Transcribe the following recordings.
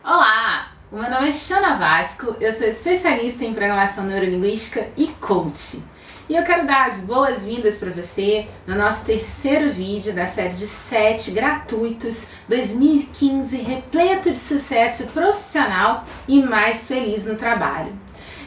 Olá, o meu nome é Shana Vasco, eu sou especialista em programação neurolinguística e coach. E eu quero dar as boas-vindas para você no nosso terceiro vídeo da série de 7 gratuitos 2015, repleto de sucesso profissional e mais feliz no trabalho.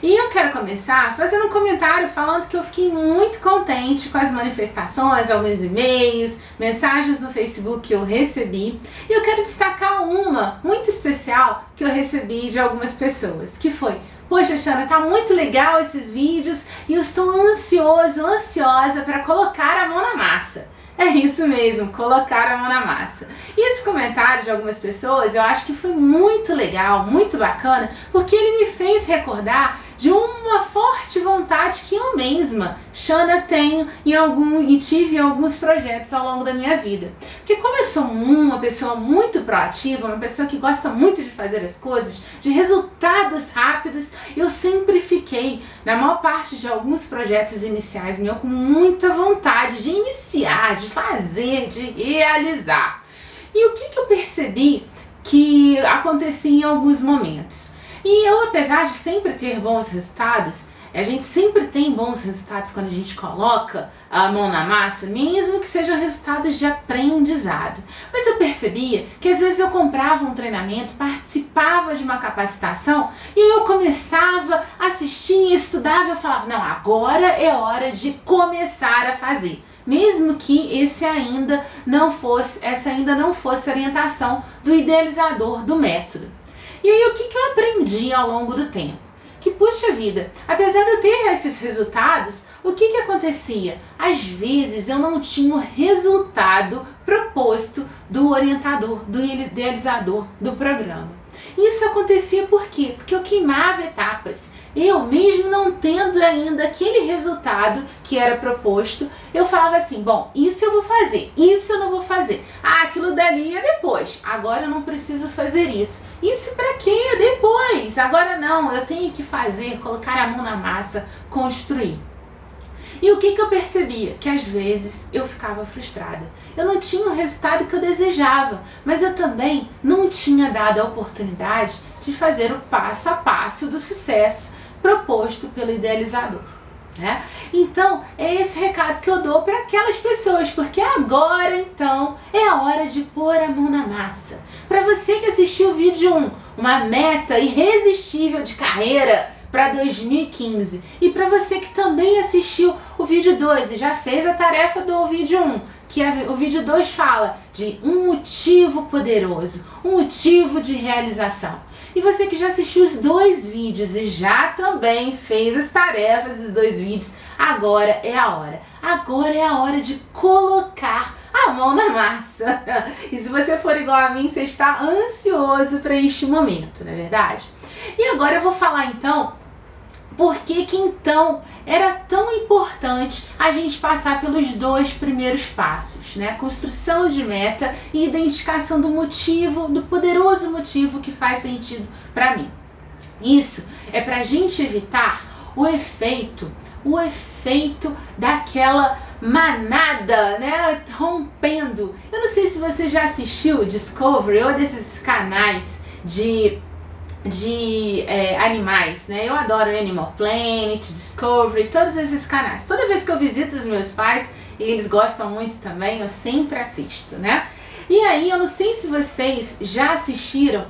E eu quero começar fazendo um comentário falando que eu fiquei muito contente com as manifestações, alguns e-mails, mensagens no Facebook que eu recebi. E eu quero destacar uma muito especial que eu recebi de algumas pessoas, que foi: poxa, Shana, tá muito legal esses vídeos e eu estou ansiosa para colocar a mão na massa. É isso mesmo, colocar a mão na massa. E esse comentário de algumas pessoas eu acho que foi muito legal, muito bacana, porque ele me fez recordar de uma forte vontade que eu mesma, Shana, tenho e tive em alguns projetos ao longo da minha vida. Porque como eu sou uma pessoa muito proativa, uma pessoa que gosta muito de fazer as coisas, de resultados rápidos, eu sempre fiquei, na maior parte de alguns projetos iniciais meus, com muita vontade de iniciar, de fazer, de realizar. E o que eu percebi que acontecia em alguns momentos? E eu, apesar de sempre ter bons resultados, a gente sempre tem bons resultados quando a gente coloca a mão na massa, mesmo que sejam resultados de aprendizado. Mas eu percebia que às vezes eu comprava um treinamento, participava de uma capacitação e eu começava a assistir, estudava, eu falava, não, agora é hora de começar a fazer. Mesmo que essa ainda não fosse a orientação do idealizador do método. E aí o que eu aprendi ao longo do tempo? Que, puxa vida, apesar de eu ter esses resultados, o que acontecia? Às vezes eu não tinha o resultado proposto do orientador, do idealizador do programa. Isso acontecia por quê? Porque eu queimava etapas. Eu mesmo não tendo ainda aquele resultado que era proposto, eu falava assim, bom, isso eu vou fazer, isso eu não vou fazer. Ah, aquilo dali é depois, agora eu não preciso fazer isso. Isso pra quê? É depois, agora não, eu tenho que fazer, colocar a mão na massa, construir. E o que eu percebia? Que às vezes eu ficava frustrada. Eu não tinha o resultado que eu desejava, mas eu também não tinha dado a oportunidade de fazer o passo a passo do sucesso proposto pelo idealizador. Né? Então, é esse recado que eu dou para aquelas pessoas, porque agora, então, é a hora de pôr a mão na massa. Para você que assistiu o vídeo 1, uma meta irresistível de carreira para 2015, e para você que também assistiu o vídeo 2 e já fez a tarefa do vídeo 1, que o vídeo 2 fala de um motivo poderoso, um motivo de realização. E você que já assistiu os 2 vídeos e já também fez as tarefas dos 2 vídeos, agora é a hora. Agora é a hora de colocar a mão na massa. E se você for igual a mim, você está ansioso para este momento, não é verdade? E agora eu vou falar então por que então era tão importante a gente passar pelos 2 primeiros passos, né? Construção de meta e identificação do motivo, do poderoso motivo que faz sentido para mim. Isso é para a gente evitar o efeito daquela manada, né? Rompendo. Eu não sei se você já assistiu Discovery ou desses canais de animais, né? Eu adoro Animal Planet, Discovery, todos esses canais. Toda vez que eu visito os meus pais, e eles gostam muito também, eu sempre assisto, né? E aí, eu não sei se vocês já assistiram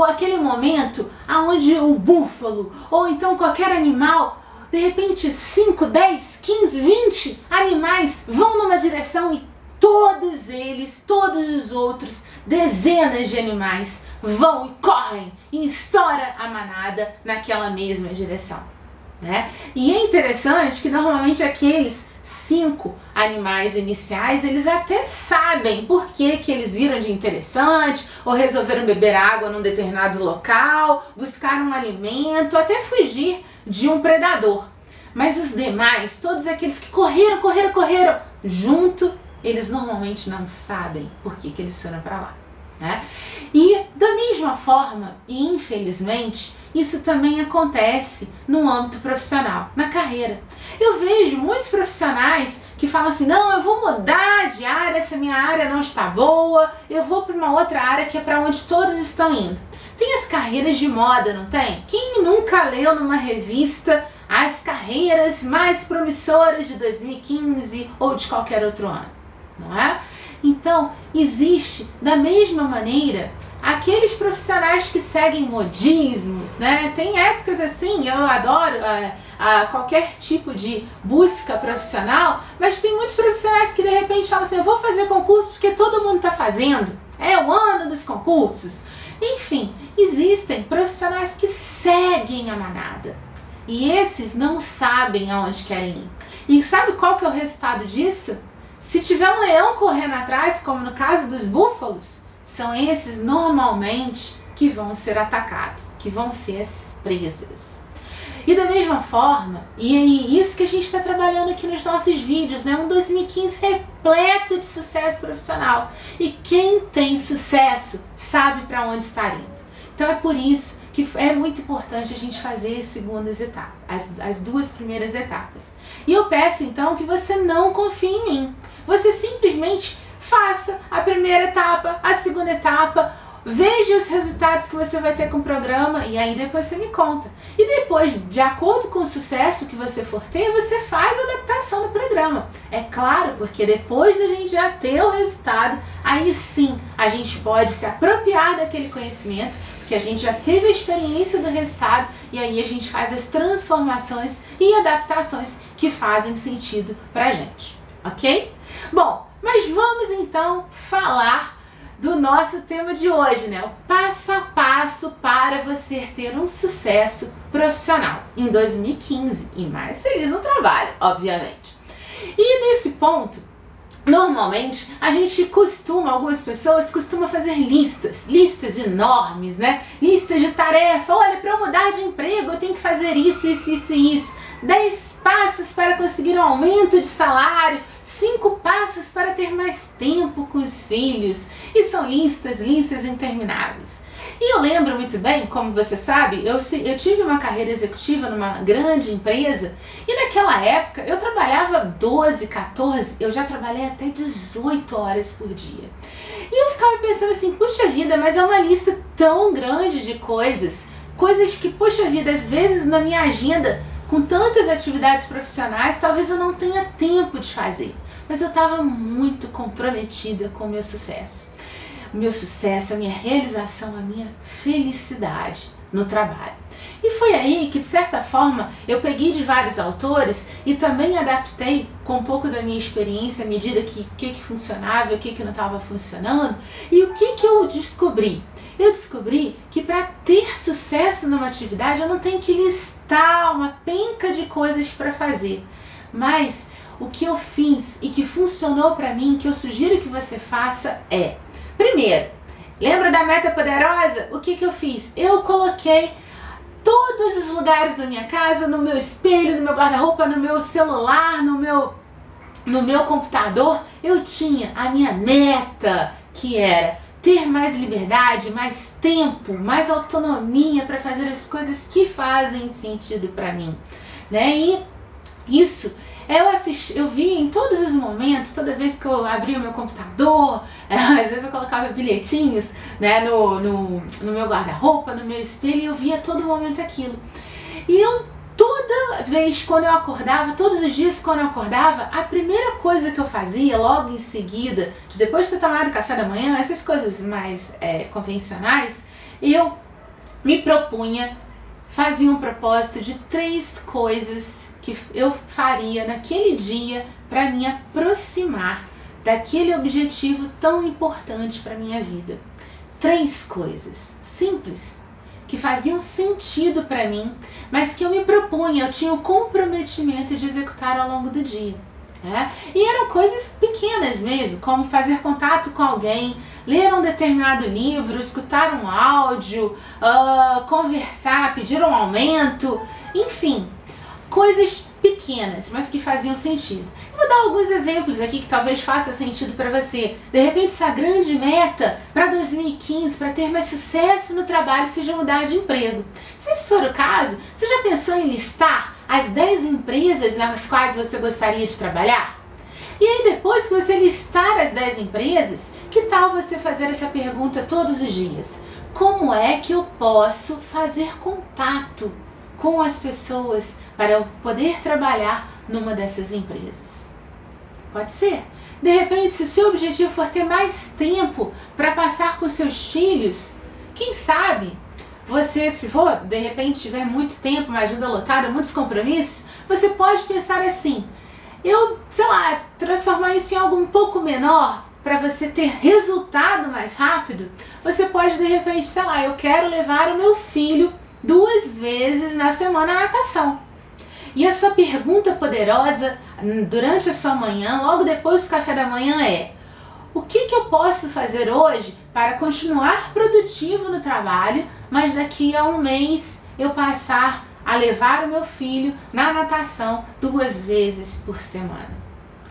aquele momento onde o búfalo, ou então qualquer animal, de repente 5, 10, 15, 20 animais vão numa direção e todos os outros, dezenas de animais vão e correm e estoura a manada naquela mesma direção, né? E é interessante que normalmente aqueles 5 animais iniciais, eles até sabem por que eles viram de interessante, ou resolveram beber água num determinado local, buscar um alimento, até fugir de um predador. Mas os demais, todos aqueles que correram junto, eles normalmente não sabem por que eles foram para lá, né? E da mesma forma, e infelizmente, isso também acontece no âmbito profissional, na carreira. Eu vejo muitos profissionais que falam assim, não, eu vou mudar de área, essa minha área não está boa, eu vou para uma outra área que é para onde todos estão indo. Tem as carreiras de moda, não tem? Quem nunca leu numa revista as carreiras mais promissoras de 2015 ou de qualquer outro ano, não é? Então, existe da mesma maneira aqueles profissionais que seguem modismos, né? Tem épocas assim, eu adoro qualquer tipo de busca profissional, mas tem muitos profissionais que de repente falam assim, eu vou fazer concurso porque todo mundo está fazendo, é o ano dos concursos. Enfim, existem profissionais que seguem a manada e esses não sabem aonde querem ir. E sabe qual que é o resultado disso? Se tiver um leão correndo atrás, como no caso dos búfalos, são esses normalmente que vão ser atacados, que vão ser as presas. E da mesma forma, e isso que a gente está trabalhando aqui nos nossos vídeos, né? Um 2015 repleto de sucesso profissional. E quem tem sucesso sabe para onde está indo. Então é por isso que é muito importante a gente fazer as segundas etapas, as duas primeiras etapas. E eu peço então que você não confie em mim. Você simplesmente faça a primeira etapa, a segunda etapa, veja os resultados que você vai ter com o programa e aí depois você me conta. E depois, de acordo com o sucesso que você for ter, você faz a adaptação do programa. É claro, porque depois da gente já ter o resultado, aí sim a gente pode se apropriar daquele conhecimento, porque a gente já teve a experiência do resultado e aí a gente faz as transformações e adaptações que fazem sentido pra gente, ok? Bom, mas vamos então falar do nosso tema de hoje, né? O passo a passo para você ter um sucesso profissional em 2015 e mais feliz no trabalho, obviamente. E nesse ponto, normalmente a gente algumas pessoas costumam fazer listas enormes, né? Listas de tarefa, olha, para eu mudar de emprego eu tenho que fazer isso, isso, isso e isso. 10 passos para conseguir um aumento de salário, 5 passos para ter mais tempo com os filhos. E são listas intermináveis. E eu lembro muito bem, como você sabe, eu tive uma carreira executiva numa grande empresa e naquela época eu trabalhava 12, 14, eu já trabalhei até 18 horas por dia. E eu ficava pensando assim, puxa vida, mas é uma lista tão grande de coisas que, puxa vida, às vezes na minha agenda, com tantas atividades profissionais, talvez eu não tenha tempo de fazer. Mas eu estava muito comprometida com o meu sucesso. O meu sucesso, a minha realização, a minha felicidade no trabalho. E foi aí que, de certa forma, eu peguei de vários autores e também adaptei com um pouco da minha experiência, à medida que o que funcionava e o que não estava funcionando. E o que eu descobri? Eu descobri que para ter sucesso numa atividade eu não tenho que listar uma penca de coisas para fazer. Mas o que eu fiz e que funcionou para mim, que eu sugiro que você faça é... Primeiro, lembra da meta poderosa? O que eu fiz? Eu coloquei todos os lugares da minha casa, no meu espelho, no meu guarda-roupa, no meu celular, no meu computador. Eu tinha a minha meta, que era ter mais liberdade, mais tempo, mais autonomia para fazer as coisas que fazem sentido para mim, né? E isso eu vi em todos os momentos, toda vez que eu abria o meu computador, às vezes eu colocava bilhetinhos, né, no meu guarda-roupa, no meu espelho, e eu via a todo momento aquilo. E eu toda vez quando eu acordava, todos os dias quando eu acordava, a primeira coisa que eu fazia logo em seguida, depois de ter tomado café da manhã, essas coisas mais convencionais, eu me propunha, fazia um propósito de 3 coisas que eu faria naquele dia para me aproximar daquele objetivo tão importante para minha vida. 3 coisas simples, que faziam sentido para mim, mas que eu me propunha, eu tinha o comprometimento de executar ao longo do dia. Né? E eram coisas pequenas mesmo, como fazer contato com alguém, ler um determinado livro, escutar um áudio, conversar, pedir um aumento, enfim, coisas pequenas, mas que faziam sentido. Eu vou dar alguns exemplos aqui que talvez faça sentido para você. De repente, sua grande meta para 2015, para ter mais sucesso no trabalho, seja mudar de emprego. Se esse for o caso, você já pensou em listar as 10 empresas nas quais você gostaria de trabalhar? E aí, depois que você listar as 10 empresas, que tal você fazer essa pergunta todos os dias? como é que eu posso fazer contato com as pessoas para eu poder trabalhar numa dessas empresas? Pode ser. De repente, se o seu objetivo for ter mais tempo para passar com seus filhos, quem sabe você, se for, de repente, tiver muito tempo, uma agenda lotada, muitos compromissos, você pode pensar assim, transformar isso em algo um pouco menor, para você ter resultado mais rápido. Você pode, de repente, eu quero levar o meu filho 2 vezes na semana à natação. E a sua pergunta poderosa durante a sua manhã, logo depois do café da manhã é: o que eu posso fazer hoje para continuar produtivo no trabalho, mas daqui a 1 mês eu passar a levar o meu filho na natação 2 vezes por semana?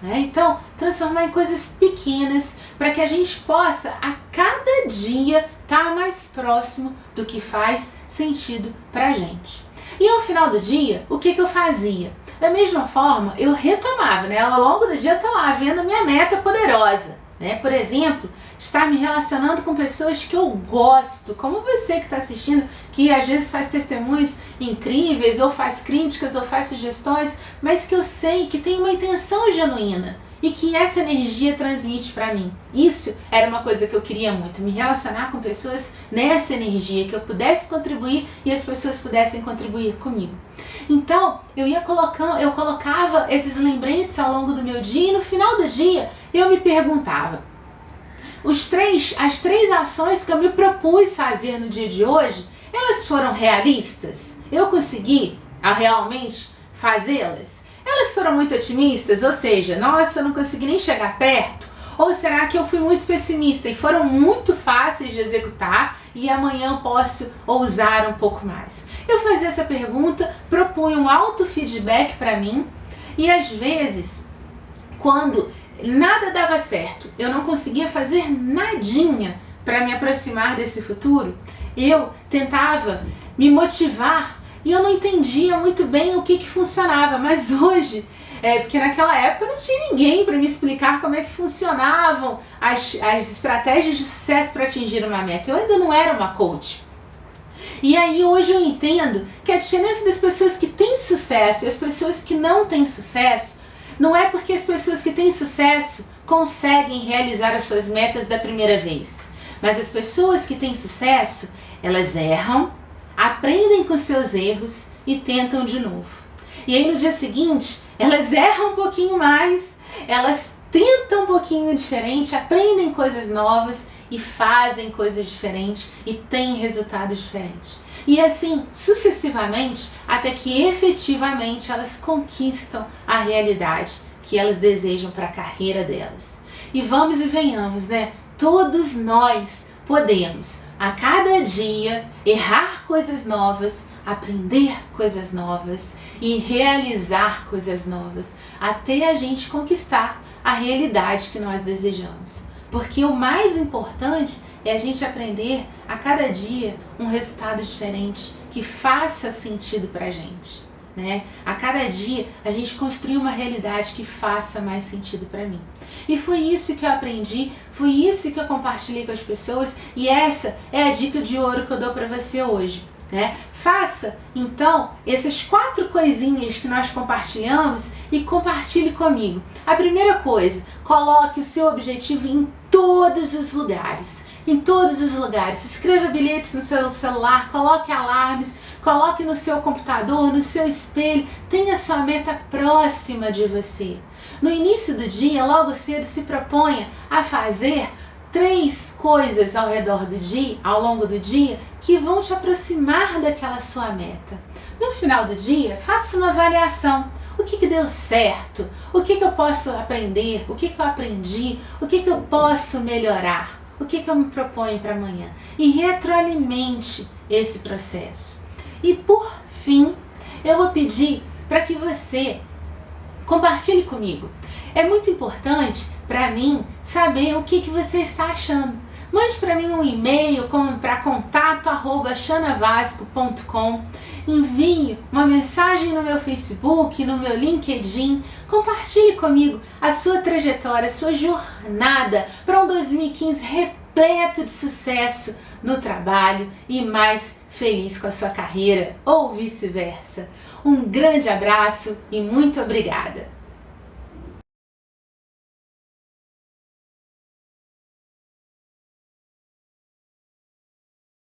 Então, transformar em coisas pequenas para que a gente possa a cada dia estar mais próximo do que faz sentido para a gente. E ao final do dia, o que eu fazia? Da mesma forma, eu retomava, ao longo do dia eu estou lá vendo minha meta poderosa. Por exemplo, estar me relacionando com pessoas que eu gosto, como você que está assistindo, que às vezes faz testemunhos incríveis, ou faz críticas, ou faz sugestões, mas que eu sei que tem uma intenção genuína e que essa energia transmite para mim. Isso era uma coisa que eu queria muito, me relacionar com pessoas nessa energia, que eu pudesse contribuir e as pessoas pudessem contribuir comigo. Então, eu colocava esses lembretes ao longo do meu dia e no final do dia eu me perguntava, as 3 ações que eu me propus fazer no dia de hoje, elas foram realistas? Eu consegui realmente fazê-las? Elas foram muito otimistas, ou seja, nossa, eu não consegui nem chegar perto? Ou será que eu fui muito pessimista e foram muito fáceis de executar e amanhã eu posso ousar um pouco mais? Eu fazia essa pergunta, propunha um auto-feedback para mim e às vezes, quando nada dava certo, eu não conseguia fazer nadinha para me aproximar desse futuro, eu tentava me motivar e eu não entendia muito bem o que funcionava, mas hoje, porque naquela época não tinha ninguém para me explicar como é que funcionavam as estratégias de sucesso para atingir uma meta. Eu ainda não era uma coach. E aí hoje eu entendo que a diferença das pessoas que têm sucesso e as pessoas que não têm sucesso não é porque as pessoas que têm sucesso conseguem realizar as suas metas da primeira vez. Mas as pessoas que têm sucesso, elas erram, aprendem com seus erros e tentam de novo. E aí no dia seguinte, elas erram um pouquinho mais, elas tentam um pouquinho diferente, aprendem coisas novas e fazem coisas diferentes e têm resultados diferentes. E assim, sucessivamente, até que efetivamente elas conquistam a realidade que elas desejam para a carreira delas. E vamos e venhamos, Todos nós podemos, a cada dia, errar coisas novas, aprender coisas novas e realizar coisas novas, até a gente conquistar a realidade que nós desejamos. Porque o mais importante é a gente aprender a cada dia um resultado diferente que faça sentido pra gente. A cada dia a gente construir uma realidade que faça mais sentido para mim. E foi isso que eu aprendi, foi isso que eu compartilhei com as pessoas e essa é a dica de ouro que eu dou para você hoje. Faça então essas 4 coisinhas que nós compartilhamos e compartilhe comigo. A primeira coisa, coloque o seu objetivo em todos os lugares. Em todos os lugares. Escreva bilhetes no seu celular, coloque alarmes, coloque no seu computador, no seu espelho, tenha sua meta próxima de você. No início do dia, logo cedo, se proponha a fazer 3 coisas ao longo do dia, que vão te aproximar daquela sua meta. No final do dia, faça uma avaliação. O que deu certo? O que eu posso aprender? O que eu aprendi? O que eu posso melhorar? O que eu me proponho para amanhã? E retroalimente esse processo. E por fim, eu vou pedir para que você compartilhe comigo. É muito importante para mim saber o que você está achando. Mande para mim um e-mail para contato@xanavasco.com. Envie uma mensagem no meu Facebook, no meu LinkedIn. Compartilhe comigo a sua trajetória, a sua jornada para um 2015 repleto repleto de sucesso no trabalho e mais feliz com a sua carreira, ou vice-versa. Um grande abraço e muito obrigada!